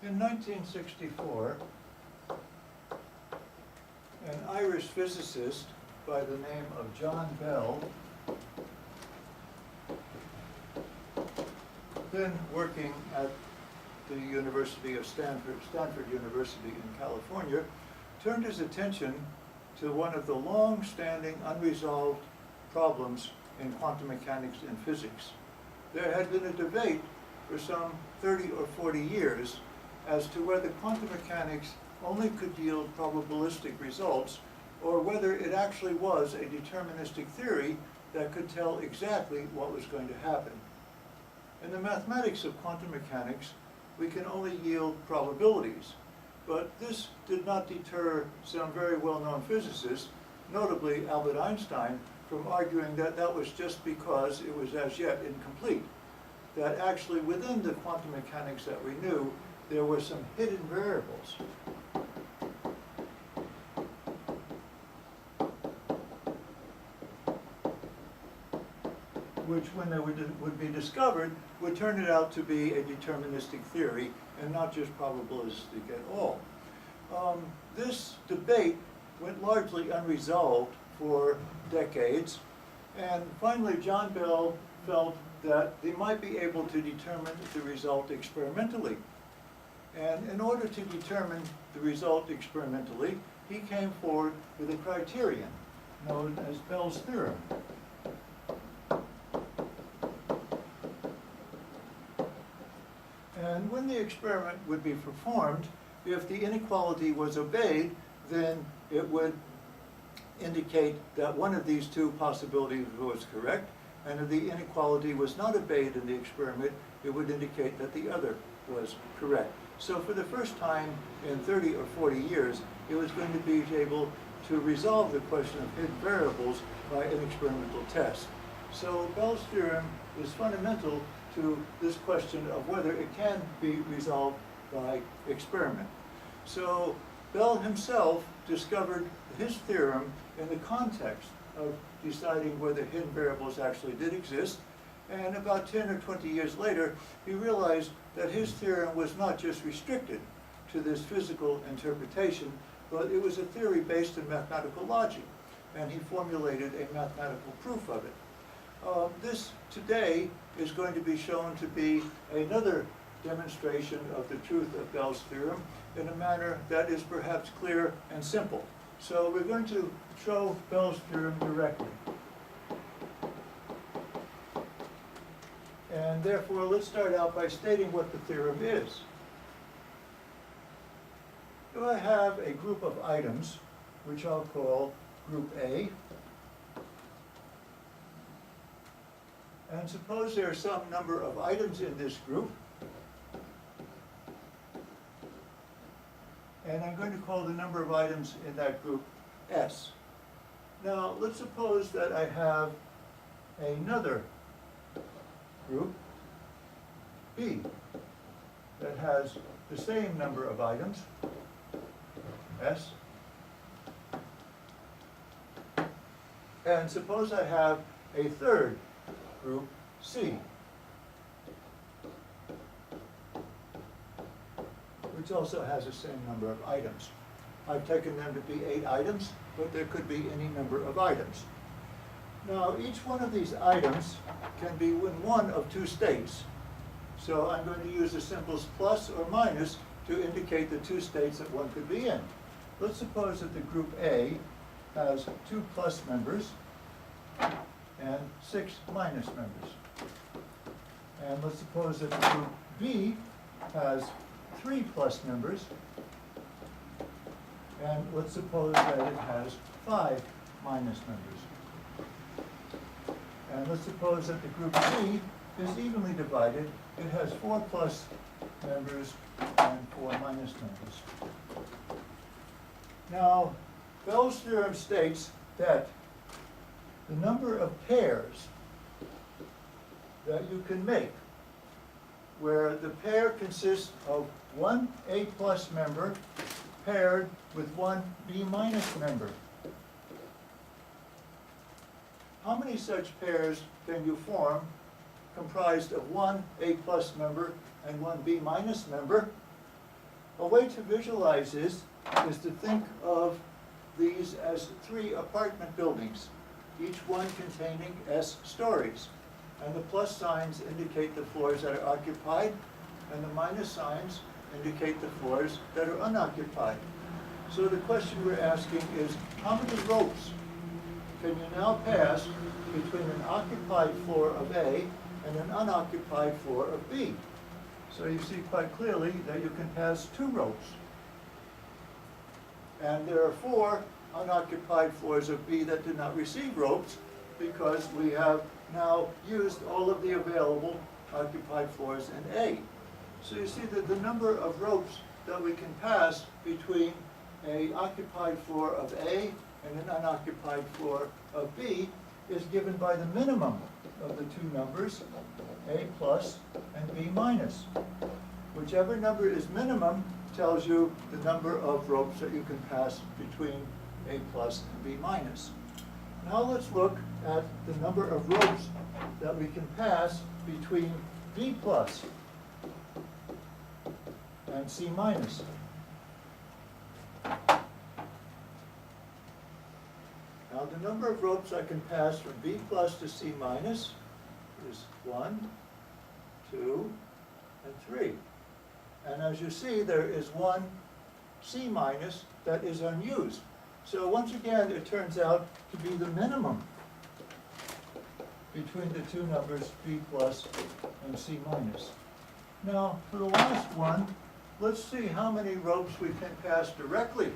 In 1964, an Irish physicist by the name of John Bell, then working at the University of Stanford University in California, turned his attention to one of the long-standing unresolved problems in quantum mechanics and physics. There had been a debate for some 30 or 40 years as to whether quantum mechanics only could yield probabilistic results or whether it actually was a deterministic theory that could tell exactly what was going to happen. In the mathematics of quantum mechanics, we can only yield probabilities, but this did not deter some very well-known physicists, notably Albert Einstein, from arguing that that was just because it was as yet incomplete, that actually within the quantum mechanics that we knew, there were some hidden variables. Which, when they would be discovered, would turn it out to be a deterministic theory and not just probabilistic at all. This debate went largely unresolved for decades, and finally John Bell felt that they might be able to determine the result experimentally. And in order to determine the result experimentally, he came forward with a criterion known as Bell's theorem. And when the experiment would be performed, if the inequality was obeyed, then it would indicate that one of these two possibilities was correct, and if the inequality was not obeyed in the experiment, it would indicate that the other was correct. So for the first time in 30 or 40 years, it was going to be able to resolve the question of hidden variables by an experimental test. So Bell's theorem is fundamental to this question of whether it can be resolved by experiment. So Bell himself discovered his theorem in the context of deciding whether hidden variables actually did exist, and about 10 or 20 years later, he realized that his theorem was not just restricted to this physical interpretation, but it was a theory based in mathematical logic, and he formulated a mathematical proof of it. This today is going to be shown to be another demonstration of the truth of Bell's theorem in a manner that is perhaps clear and simple. So we're going to show Bell's theorem directly. And therefore, let's start out by stating what the theorem is. If I have a group of items, which I'll call group A, and suppose there are some number of items in this group, and I'm going to call the number of items in that group S. Now, let's suppose that I have another group, B, that has the same number of items, S, and suppose I have a third group, C, which also has the same number of items. I've taken them to be 8 items, but there could be any number of items. Now, each one of these items can be in one of two states. So I'm going to use the symbols plus or minus to indicate the two states that one could be in. Let's suppose that the group A has 2 plus members and 6 minus members. And let's suppose that the group B has 3 plus members, and let's suppose that it has 5 minus members. And let's suppose that the group C is evenly divided. It has 4 plus members and 4 minus members. Now, Bell's theorem states that the number of pairs that you can make, where the pair consists of one A plus member paired with one B minus member. How many such pairs can you form comprised of one A plus member and one B minus member? a way to visualize this is to think of these as 3 apartment buildings, each one containing S stories. And the plus signs indicate the floors that are occupied, and the minus signs indicate the floors that are unoccupied. So the question we're asking is, how many ropes can you now pass between an occupied floor of A and an unoccupied floor of B? So you see quite clearly that you can pass 2 ropes. And there are 4 unoccupied floors of B that did not receive ropes because we have now used all of the available occupied floors in A. So you see that the number of ropes that we can pass between an occupied floor of A and an unoccupied floor of B is given by the minimum of the 2 numbers, A plus and B minus. Whichever number is minimum tells you the number of ropes that you can pass between A plus and B minus. Now let's look at the number of ropes that we can pass between B plus and C minus. Now the number of ropes I can pass from B plus to C minus is 1, 2, and 3. And as you see, there is 1 C minus that is unused. So once again, it turns out to be the minimum between the 2 numbers B plus and C minus. Now, for the last one, let's see how many ropes we can pass directly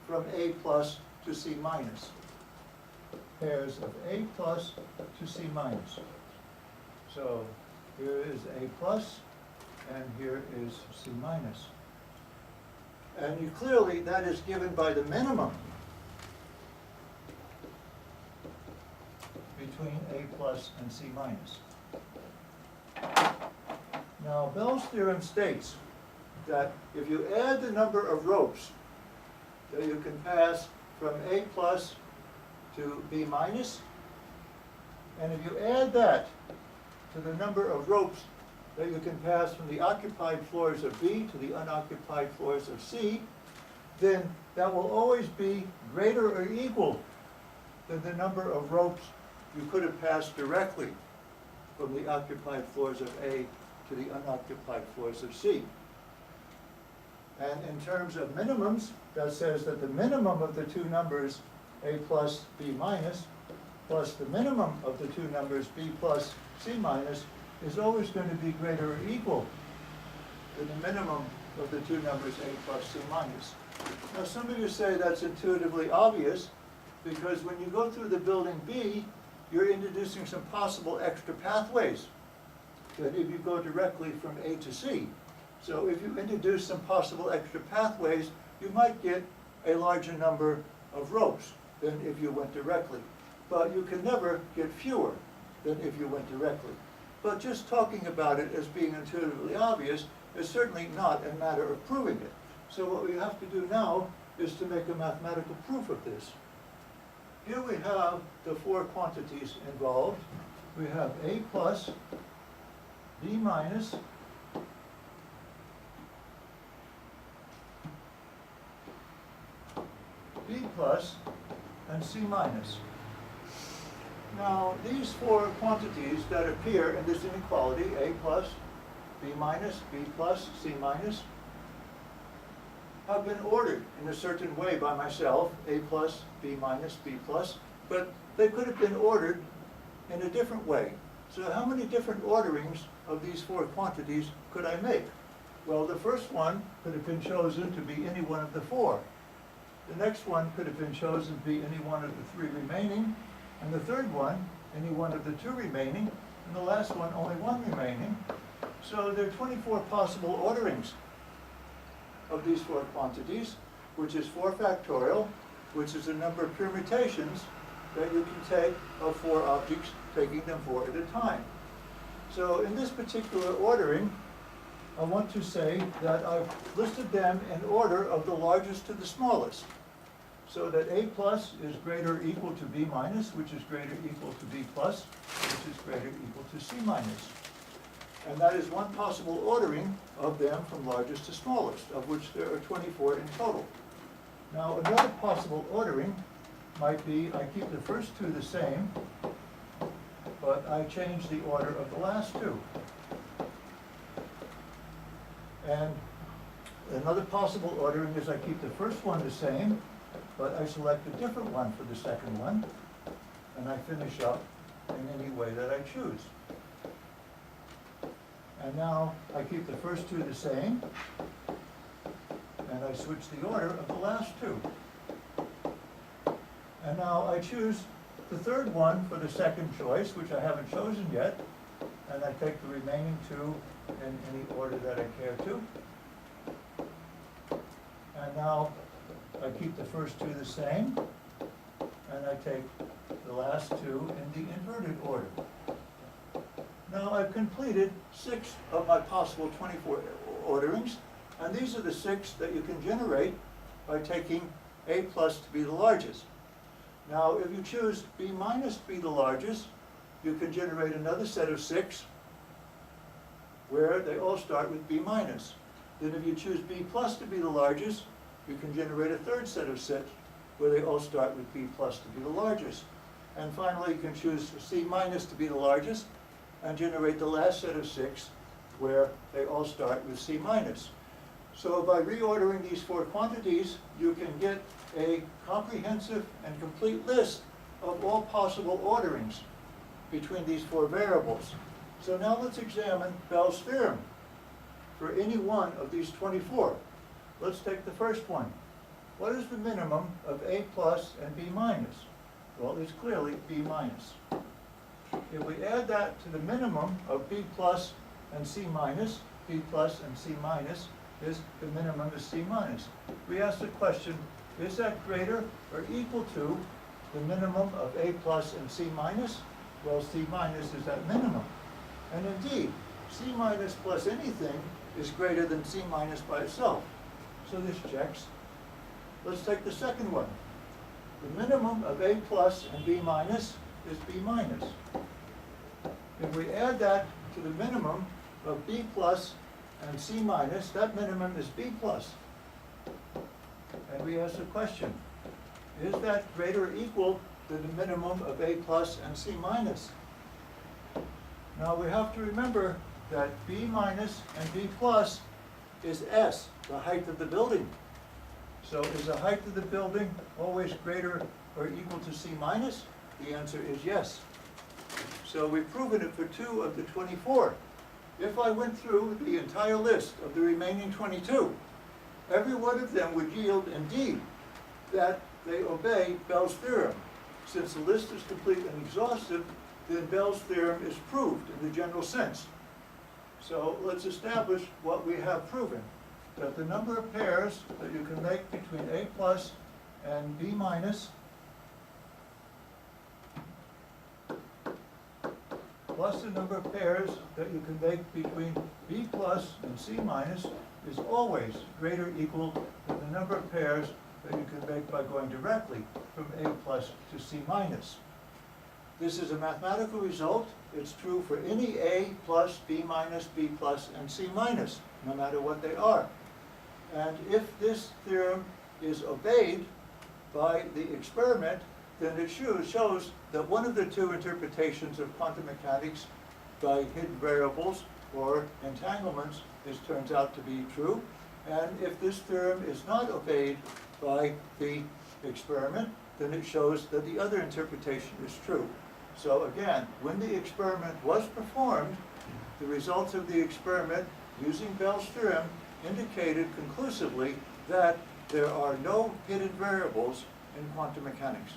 from A plus to C minus. Pairs of A plus to C minus. So here is A plus, and here is C minus. And you clearly, that is given by the minimum between A plus and C minus. Now, Bell's theorem states that if you add the number of ropes that you can pass from A plus to B minus, and if you add that to the number of ropes that you can pass from the occupied floors of B to the unoccupied floors of C, then that will always be greater or equal than the number of ropes you could have passed directly from the occupied floors of A to the unoccupied floors of C. And in terms of minimums, that says that the minimum of the 2 numbers A plus B minus plus the minimum of the 2 numbers B plus C minus is always going to be greater or equal than the minimum of the 2 numbers A plus C minus. Now some of you say that's intuitively obvious because when you go through the building B, you're introducing some possible extra pathways that if you go directly from A to C. So if you introduce some possible extra pathways, you might get a larger number of ropes than if you went directly. But you can never get fewer than if you went directly. But just talking about it as being intuitively obvious is certainly not a matter of proving it. So what we have to do now is to make a mathematical proof of this. Here we have the 4 quantities involved. We have A plus, B minus, B plus, and C minus. Now, these 4 quantities that appear in this inequality, A plus, B minus, B plus, C minus, have been ordered in a certain way by myself, A plus, B minus, B plus, but they could have been ordered in a different way. So how many different orderings of these 4 quantities could I make? Well, the first one could have been chosen to be any one of the 4. The next one could have been chosen to be any one of the 3 remaining, and the third one, any one of the 2 remaining, and the last one, only 1 remaining. So there are 24 possible orderings of these 4 quantities, which is 4 factorial, which is the number of permutations that you can take of 4 objects, taking them 4 at a time. So in this particular ordering, I want to say that I've listed them in order of the largest to the smallest. So that A plus is greater or equal to B minus, which is greater or equal to B plus, which is greater or equal to C minus. And that is one possible ordering of them from largest to smallest, of which there are 24 in total. Now, another possible ordering might be I keep the first two the same, but I change the order of the last two. And another possible ordering is I keep the first one the same, but I select a different one for the second one, and I finish up in any way that I choose. And now I keep the first two the same, and I switch the order of the last two. And now I choose the third one for the second choice, which I haven't chosen yet, and I take the remaining two in any order that I care to. And now I keep the first two the same, and I take the last two in the inverted order. Now I've completed 6 of my possible 24 orderings, and these are the 6 that you can generate by taking A plus to be the largest. Now if you choose B minus to be the largest, you can generate another set of 6 where they all start with B minus. Then if you choose B plus to be the largest, you can generate a third set of 6 where they all start with B plus to be the largest. And finally, you can choose C minus to be the largest and generate the last set of 6 where they all start with C minus. So by reordering these 4 quantities, you can get a comprehensive and complete list of all possible orderings between these 4 variables. So now let's examine Bell's theorem for any one of these 24. Let's take the first one. What is the minimum of A plus and B minus? Well, it's clearly B minus. If we add that to the minimum of B plus and C minus, B plus and C minus is the minimum of C minus. We ask the question, is that greater or equal to the minimum of A plus and C minus? Well, C minus is that minimum. And indeed, C minus plus anything is greater than C minus by itself. So this checks. Let's take the second one. The minimum of A plus and B minus is B minus. If we add that to the minimum of B plus and C minus, that minimum is B plus. And we ask the question, is that greater or equal to the minimum of A plus and C minus? Now we have to remember that B minus and B plus is S, the height of the building. So is the height of the building always greater or equal to C minus? The answer is yes. So we've proven it for 2 of the 24. If I went through the entire list of the remaining 22, every one of them would yield indeed that they obey Bell's theorem. Since the list is complete and exhaustive, then Bell's theorem is proved in the general sense. So let's establish what we have proven. That the number of pairs that you can make between A plus and B minus plus the number of pairs that you can make between B plus and C minus is always greater or equal than the number of pairs that you can make by going directly from A plus to C minus. This is a mathematical result. It's true for any A plus, B minus, B plus, and C minus, no matter what they are. And if this theorem is obeyed by the experiment, then it shows that one of the 2 interpretations of quantum mechanics by hidden variables or entanglements turns out to be true. And if this theorem is not obeyed by the experiment, then it shows that the other interpretation is true. So again, when the experiment was performed, the results of the experiment using Bell's theorem indicated conclusively that there are no hidden variables in quantum mechanics.